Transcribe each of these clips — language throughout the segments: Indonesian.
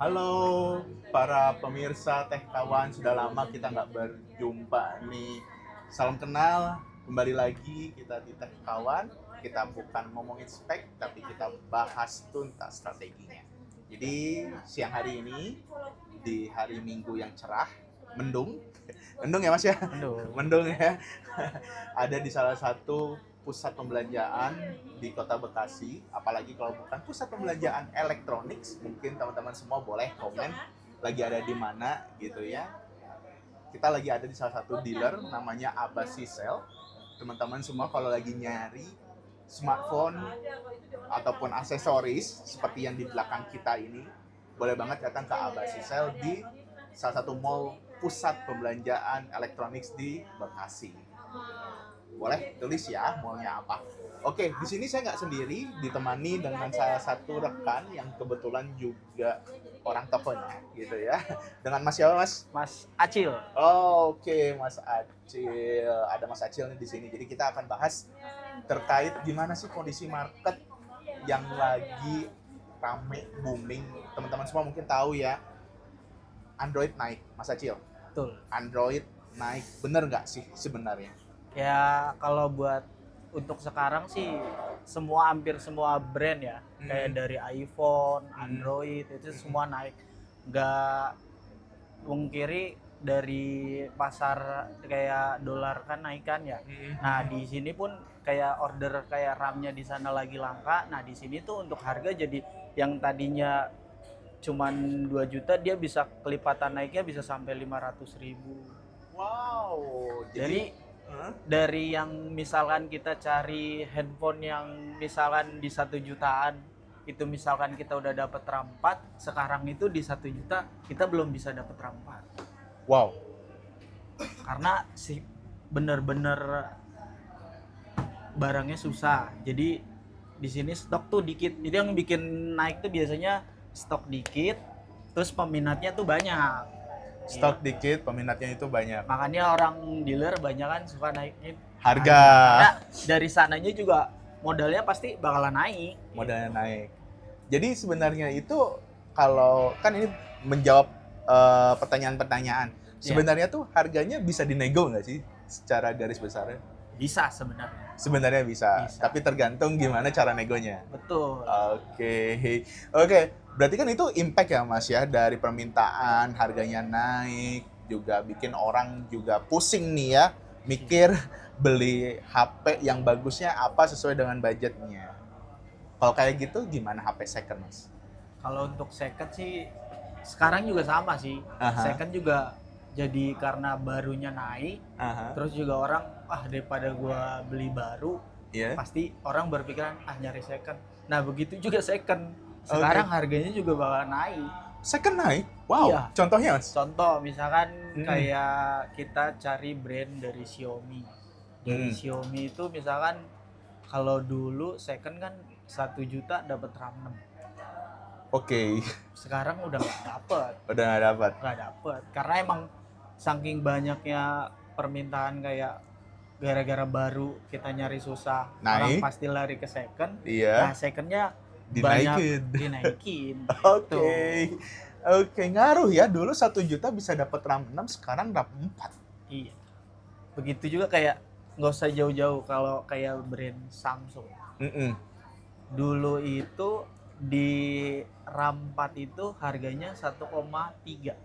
Halo para pemirsa Teh Kawan, sudah lama kita nggak berjumpa nih. Salam kenal, kembali lagi kita di Teh Kawan. Kita bukan ngomongin spek, tapi kita bahas tuntas strateginya. Jadi siang hari ini, di hari Minggu yang cerah, mendung, mendung ya Mas ya? Aduh, Mendung ya. Ada di salah satu pusat pembelanjaan di Kota Bekasi, apalagi kalau bukan pusat pembelanjaan elektronik, mungkin teman-teman semua boleh komen lagi ada di mana gitu ya. Kita lagi ada di salah satu dealer namanya Abasi Sel. Teman-teman semua kalau lagi nyari smartphone ataupun aksesoris seperti yang di belakang kita ini, boleh banget datang ke Abasi Sel di salah satu mall pusat pembelanjaan elektronik di Bekasi. Boleh tulis ya maunya apa. Oke, di sini saya nggak sendiri, ditemani dengan salah satu rekan yang kebetulan juga orang tokonya gitu ya. Dengan Mas siapa Mas? Mas Acil. Oke, Mas Acil. Ada Mas Acil nih di sini. Jadi kita akan bahas terkait gimana sih kondisi market yang lagi rame booming. Teman-teman semua mungkin tahu ya, Android naik, Mas Acil. Betul. Android naik, bener nggak sih sebenarnya? Ya kalau buat untuk sekarang sih hampir semua brand ya, kayak dari iPhone, Android itu semua naik. Nggak mungkiri dari pasar kayak dolar kan naik kan ya. Nah, di sini pun kayak order kayak RAM-nya di sana lagi langka. Nah, di sini tuh untuk harga jadi yang tadinya cuman 2 juta dia bisa kelipatan naiknya bisa sampai 500.000. Wow, Jadi dari yang misalkan kita cari handphone yang misalkan di 1 jutaan itu misalkan kita udah dapat RAM 4, sekarang itu di 1 juta kita belum bisa dapat RAM 4 wow, karena bener-bener barangnya susah. Jadi di sini stok tuh dikit. Itu yang bikin naik tuh biasanya stok dikit, terus peminatnya tuh banyak. stok dikit, peminatnya itu banyak. Makanya orang dealer banyak kan suka naikin Harga. Karena dari sananya juga modalnya pasti bakalan naik. Modalnya naik. Jadi sebenarnya itu kalau kan ini menjawab pertanyaan-pertanyaan. Sebenarnya tuh harganya bisa dinego nggak sih secara garis besarnya? Bisa sebenarnya. Sebenarnya bisa, Bisa. tapi tergantung gimana cara negonya. Betul. Oke. Berarti kan itu impact ya Mas ya, dari permintaan, harganya naik, juga bikin orang juga pusing nih ya, mikir beli HP yang bagusnya apa sesuai dengan budgetnya. Kalau kayak gitu gimana HP second Mas? Kalau untuk second sih sekarang juga sama sih. Aha. Second juga jadi karena barunya naik, Aha. terus juga orang daripada gua beli baru, Iya. pasti orang berpikiran nyari second. Nah, begitu juga second. Sekarang harganya juga bakal naik. Second naik? Wow. Iya. Contohnya Mas? Contoh misalkan kayak kita cari brand dari Xiaomi. Dari Hmm. Xiaomi itu misalkan kalau dulu second kan 1 juta dapat RAM 6. Oke. Sekarang udah nggak dapet. Udah nggak dapat. Nggak dapet. Karena emang saking banyaknya permintaan kayak gara-gara baru kita nyari susah. Orang Naik. pasti lari ke second. Iya. Nah, secondnya Dinaikin. banyak dinaikin. Oke. Oke, ngaruh ya. Dulu 1 juta bisa dapat RAM 6, sekarang RAM 4. Iya. Begitu juga kayak nggak usah jauh-jauh kalau kayak brand Samsung. Dulu itu di RAM 4 itu harganya 1,3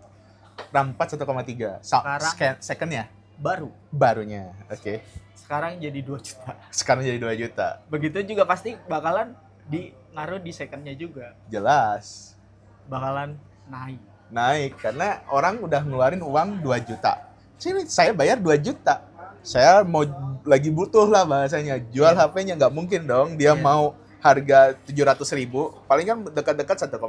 RAM 4 1,3. Sekarang Second ya? baru. Barunya. Oke. Sekarang jadi 2 juta. Sekarang jadi 2 juta. Begitu juga pasti bakalan ngaruh di secondnya juga. Jelas. Bakalan naik. Naik karena orang udah ngeluarin uang 2 juta. Sini saya bayar 2 juta. Saya mau lagi butuh lah bahasanya. Jual HP-nya nggak mungkin dong. Dia mau harga 700.000, paling kan dekat-dekat 1,5,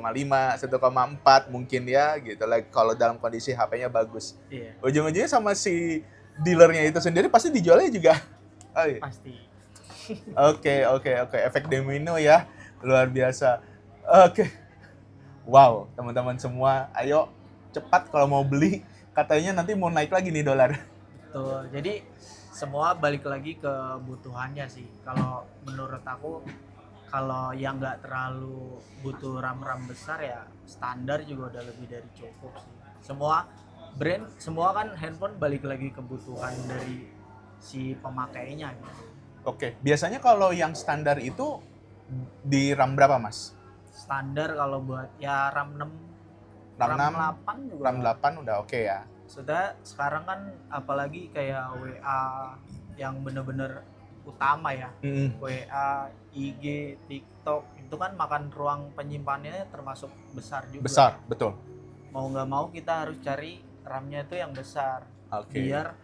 1,4 mungkin ya gitu. Like kalau dalam kondisi HP-nya bagus. Iya. Ujung-ujungnya sama si dealernya itu sendiri pasti dijualnya juga. Oh, iya. Pasti. Oke. Efek domino ya, luar biasa. Oke. Wow, teman-teman semua, ayo cepat kalau mau beli. Katanya nanti mau naik lagi nih dolar. Betul. Jadi semua balik lagi ke kebutuhannya sih. Kalau menurut aku Kalau yang nggak terlalu butuh RAM besar ya standar juga udah lebih dari cukup sih. Semua brand, semua kan handphone balik lagi kebutuhan dari si pemakainya gitu. Oke, biasanya kalau yang standar itu di RAM berapa, Mas? Standar kalau buat ya RAM 6, RAM 6, 8 juga. RAM 8 udah oke ya. Sudah sekarang kan apalagi kayak WA yang bener-bener utama ya. WA, IG, TikTok itu kan makan ruang penyimpanannya termasuk besar juga. Besar, betul. Mau nggak mau kita harus cari RAM-nya itu yang besar. Oke. Biar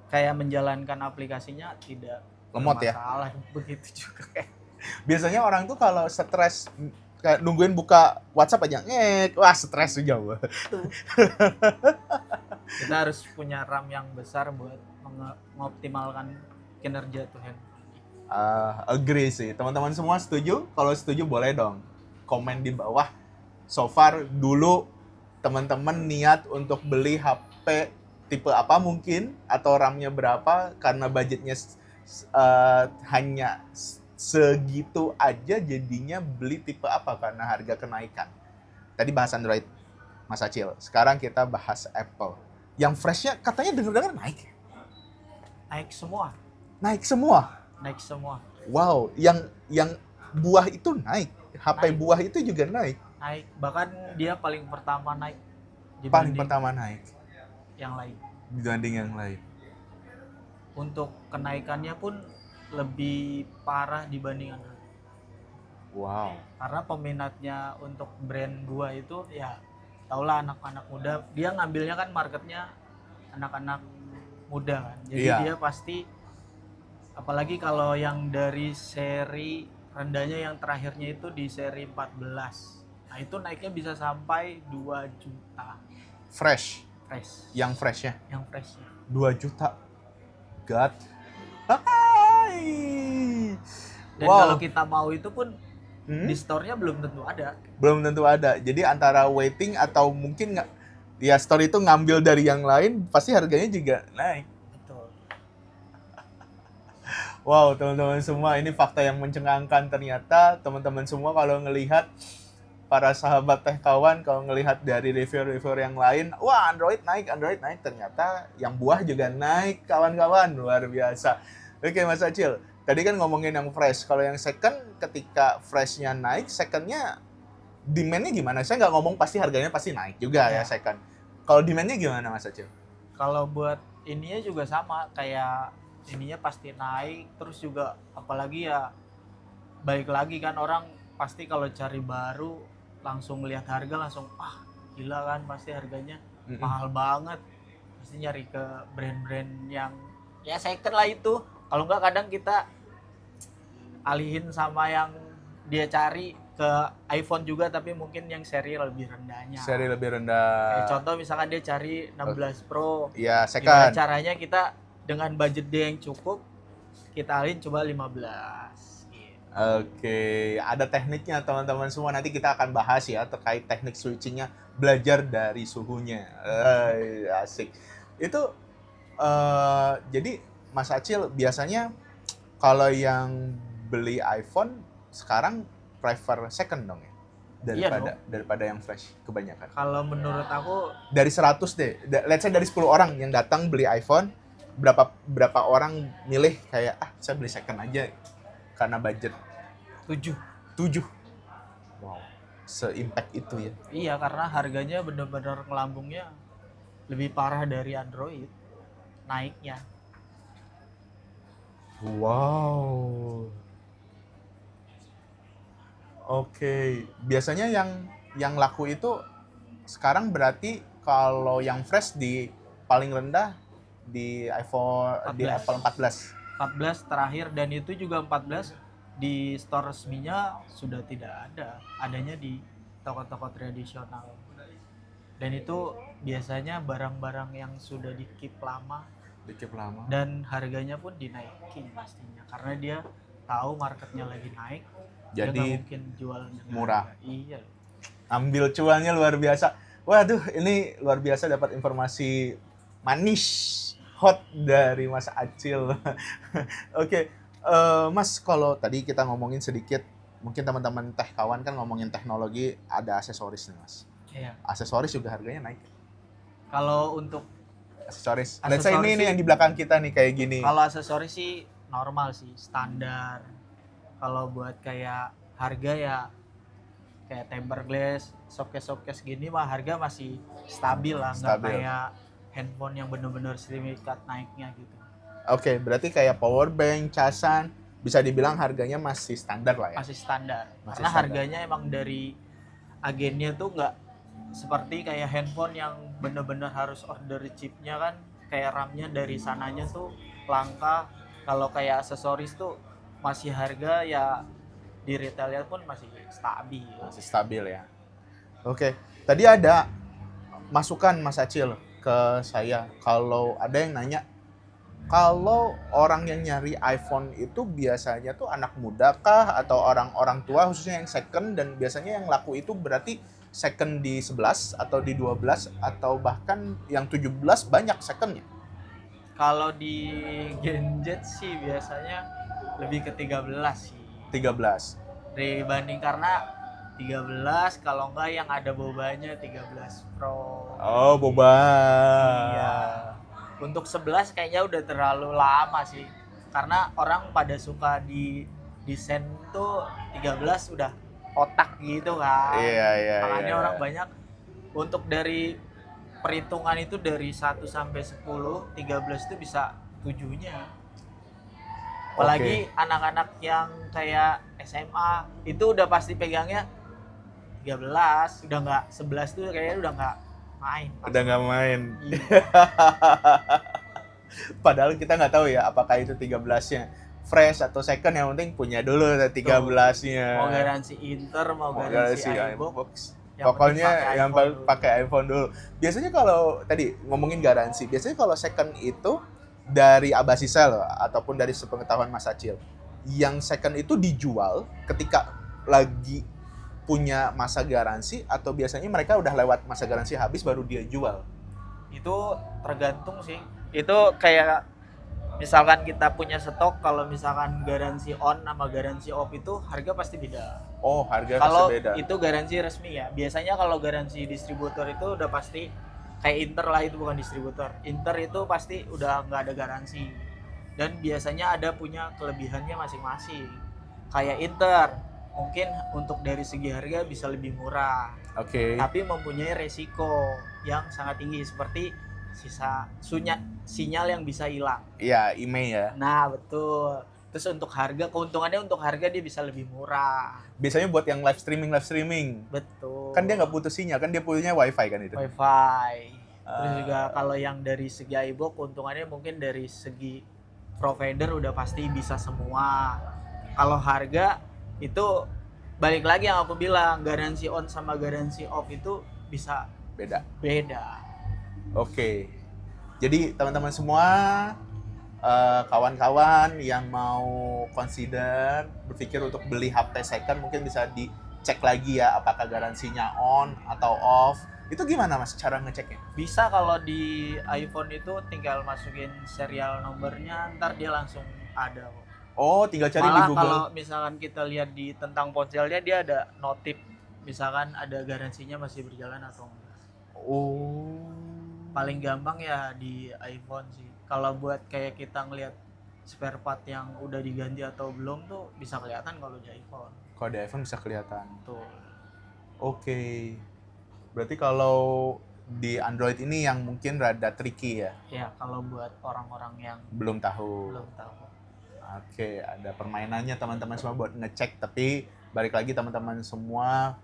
kayak menjalankan aplikasinya tidak Lemot ya. bermasalah. Begitu juga kayak. Biasanya orang tuh kalau stres kayak nungguin buka WhatsApp aja, wah stres juga. Kita harus punya RAM yang besar buat mengoptimalkan kinerja tuh handphone. Agree sih. Teman-teman semua setuju? Kalau setuju boleh dong komen di bawah. So far dulu teman-teman niat untuk beli HP tipe apa mungkin atau RAM-nya berapa karena budgetnya hanya segitu aja jadinya beli tipe apa karena harga kenaikan. Tadi bahas Android, Mas Acil. Sekarang kita bahas Apple. Yang freshnya katanya dengar-dengar naik. Naik semua. Naik semua. Naik semua. Wow, yang buah itu naik. HP Naik. buah itu juga naik. Naik. Bahkan dia paling pertama naik Paling dibanding pertama naik yang lain. dibanding yang lain. Untuk kenaikannya pun lebih parah dibanding Android. Wow. Karena peminatnya untuk brand gua itu ya taulah anak-anak muda, dia ngambilnya kan marketnya anak-anak muda kan. Jadi Iya. dia pasti apalagi kalau yang dari seri rendahnya yang terakhirnya itu di seri 14. Nah, itu naiknya bisa sampai 2 juta Fresh. fresh. Yang freshnya Yang freshnya. 2 juta. God. Hai. Dan Wow. kalau kita mau itu pun di store-nya belum tentu ada. Belum tentu ada. Jadi antara waiting atau mungkin nggak, ya store itu ngambil dari yang lain, pasti harganya juga naik. Betul. Wow, teman-teman semua, ini fakta yang mencengangkan. Ternyata teman-teman semua kalau ngelihat para sahabat teh kawan, kalau ngelihat dari review-review yang lain, wah Android naik, ternyata yang buah juga naik, kawan-kawan, luar biasa. Oke Mas Acil, tadi kan ngomongin yang fresh, kalau yang second ketika freshnya naik, secondnya demand-nya gimana? Saya nggak ngomong pasti harganya pasti naik juga ya second. Kalau demand-nya gimana Mas Acil? Kalau buat ininya juga sama, kayak ininya pasti naik, terus juga apalagi ya baik lagi kan orang pasti kalau cari baru langsung lihat harga langsung gila kan, pasti harganya mahal banget, pasti nyari ke brand-brand yang ya second lah itu. Kalau enggak kadang kita alihin sama yang dia cari ke iPhone juga tapi mungkin yang seri lebih rendahnya. Seri lebih rendah. Kayak contoh misalkan dia cari 16 Pro. Iya, Gimana second. caranya kita dengan budget dia yang cukup kita alihin coba 15. Oke, ada tekniknya teman-teman semua. Nanti kita akan bahas ya terkait teknik switchingnya, belajar dari suhunya. Asik. Itu jadi Mas Acil biasanya kalau yang beli iPhone sekarang prefer second dong ya? Daripada yang fresh kebanyakan. Kalau menurut aku Dari 100 deh, let's say dari 10 orang yang datang beli iPhone, berapa orang milih kayak saya beli second aja karena budget? 7. Wow, se-impact itu ya. Iya, karena harganya benar-benar ngelambungnya lebih parah dari Android naiknya. Wow. Oke, biasanya yang laku itu sekarang berarti kalau yang fresh di paling rendah di iPhone 14. di Apple 14. 14 terakhir, dan itu juga 14 di store resminya sudah tidak ada, adanya di toko-toko tradisional. Dan itu biasanya barang-barang yang sudah di-keep lama dan harganya pun dinaikin pastinya karena dia tahu marketnya lagi naik. Jadi dia nggak mungkin jual murah. Iya. Ambil cuannya luar biasa. Waduh, ini luar biasa dapat informasi manis hot dari Mas Acil. Oke, Mas, kalau tadi kita ngomongin sedikit, mungkin teman-teman tech kawan kan ngomongin teknologi, ada aksesoris nih Mas. Iya. Aksesoris juga harganya naik. Kalau untuk Aksesoris. Let's say aksesoris ini nih sih, yang di belakang kita nih kayak gini. kalau aksesoris sih normal sih, standar. Kalau buat kayak harga ya kayak tempered glass, showcase gini mah harga masih stabil lah, nggak Stabil. kayak handphone yang bener-bener sedemikian naiknya gitu. Oke, berarti kayak power bank, casan, bisa dibilang harganya masih standar lah ya. Masih standar. Masih Karena standar. harganya emang dari agennya tuh nggak seperti kayak handphone yang bener-bener harus order chipnya kan, kayak RAM-nya dari sananya tuh langka. Kalau kayak aksesoris tuh masih harga ya di retailnya pun masih stabil. Masih stabil ya. Oke, tadi ada masukan Mas Acil ke saya. Kalau ada yang nanya, kalau orang yang nyari iPhone itu biasanya tuh anak muda kah atau orang-orang tua khususnya yang second, dan biasanya yang laku itu berarti second di 11 atau di 12 atau bahkan yang 17 banyak secondnya. Kalau di Genjet sih biasanya lebih ke 13 sih. 13. Dibanding karena 13 kalau enggak yang ada bobanya 13 Pro. Oh, boba. Iya. Untuk 11 kayaknya udah terlalu lama sih. Karena orang pada suka di desain tuh 13 udah otak gitu kan. Iya. Makanya orang banyak untuk dari perhitungan itu dari 1 sampai 10, 13 itu bisa 7-nya. Apalagi anak-anak yang kayak SMA itu udah pasti pegangnya 13, udah nggak 11 tuh kayaknya udah nggak main. Udah nggak main. Iya. Padahal kita nggak tahu ya apakah itu 13-nya fresh atau second, yang penting punya dulu 13-nya. Mau garansi Inter, mau garansi iBox. Pokoknya yang pakai iPhone dulu. Biasanya kalau tadi ngomongin garansi, biasanya kalau second itu dari Abasisel ataupun dari sepengetahuan Mas Acil, yang second itu dijual ketika lagi punya masa garansi atau biasanya mereka udah lewat masa garansi habis baru dia jual? Itu tergantung sih. Itu kayak misalkan kita punya stok, kalau misalkan garansi on sama garansi off itu harga pasti beda. Oh, harga Kalau pasti beda. itu garansi resmi ya. Biasanya kalau garansi distributor itu udah pasti kayak Inter lah, itu bukan distributor. Inter itu pasti udah nggak ada garansi. Dan biasanya ada punya kelebihannya masing-masing. Kayak Inter mungkin untuk dari segi harga bisa lebih murah. Oke. Tapi mempunyai resiko yang sangat tinggi seperti sinyal yang bisa hilang. Iya, email ya. Nah, betul. Terus untuk harga, keuntungannya untuk harga dia bisa lebih murah. Biasanya buat yang live streaming. Betul. Kan dia nggak butuh sinyal, kan dia punya wifi kan itu. Wifi. Terus juga kalau yang dari segi iBox, keuntungannya mungkin dari segi provider udah pasti bisa semua. Kalau harga itu balik lagi yang aku bilang, garansi on sama garansi off itu bisa Beda. Oke. Jadi teman-teman semua, kawan-kawan yang mau consider berpikir untuk beli HP second, mungkin bisa dicek lagi ya apakah garansinya on atau off. Itu gimana Mas cara ngeceknya? Bisa, kalau di iPhone itu tinggal masukin serial nomornya, ntar dia langsung ada kok. Oh, tinggal cari di Malah Google. kalau misalkan kita lihat di tentang ponselnya, dia ada notif misalkan ada garansinya masih berjalan atau enggak. Oh. Paling gampang ya di iPhone sih. Kalau buat kayak kita ngelihat spare part yang udah diganti atau belum tuh bisa kelihatan kalau di iPhone. Kalau di iPhone bisa kelihatan. Tuh. Oke. Berarti kalau di Android ini yang mungkin rada tricky ya? Ya, kalau buat orang-orang yang Belum tahu. belum tahu. Oke, ada permainannya teman-teman semua buat ngecek. Tapi balik lagi teman-teman semua,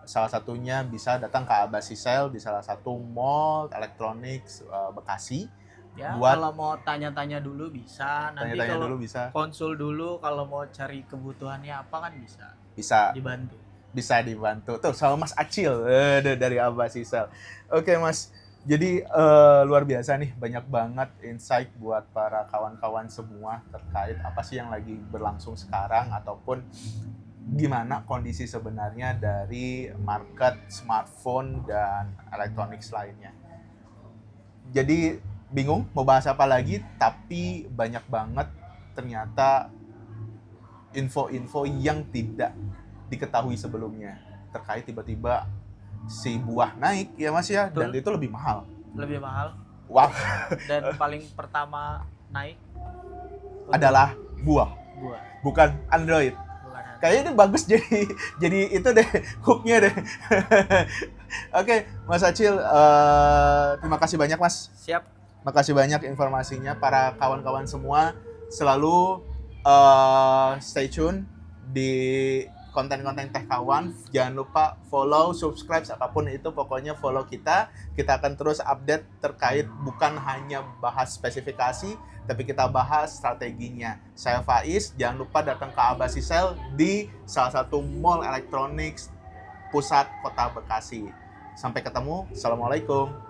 salah satunya bisa datang ke Abasisel di salah satu mall elektronik Bekasi. Ya, Buat kalau mau tanya-tanya dulu bisa. Nanti tanya-tanya kalau dulu bisa. konsul dulu, kalau mau cari kebutuhannya apa kan bisa Bisa dibantu. Tuh sama Mas Acil dari Abasisel. Oke Mas, jadi luar biasa nih, banyak banget insight buat para kawan-kawan semua terkait apa sih yang lagi berlangsung sekarang ataupun gimana kondisi sebenarnya dari market smartphone dan elektronik lainnya. Jadi bingung mau bahas apa lagi, tapi banyak banget ternyata info-info yang tidak diketahui sebelumnya terkait tiba-tiba si buah naik ya Mas ya, dan Betul. itu lebih mahal. Lebih mahal. Wow, Dan paling pertama naik untuk adalah buah, buah. bukan Android. Bukan. Kayaknya ini bagus jadi itu deh hooknya deh. Oke, Mas Acil, terima kasih banyak Mas. Siap. Makasih banyak informasinya. Para kawan-kawan semua selalu stay tune di konten-konten Teh Kawan. Jangan lupa follow, subscribe, apapun itu pokoknya follow kita. Kita akan terus update terkait bukan hanya bahas spesifikasi, tapi kita bahas strateginya. Saya Faiz, jangan lupa datang ke Abasi Sale di salah satu mall elektronik pusat Kota Bekasi. Sampai ketemu. Assalamualaikum.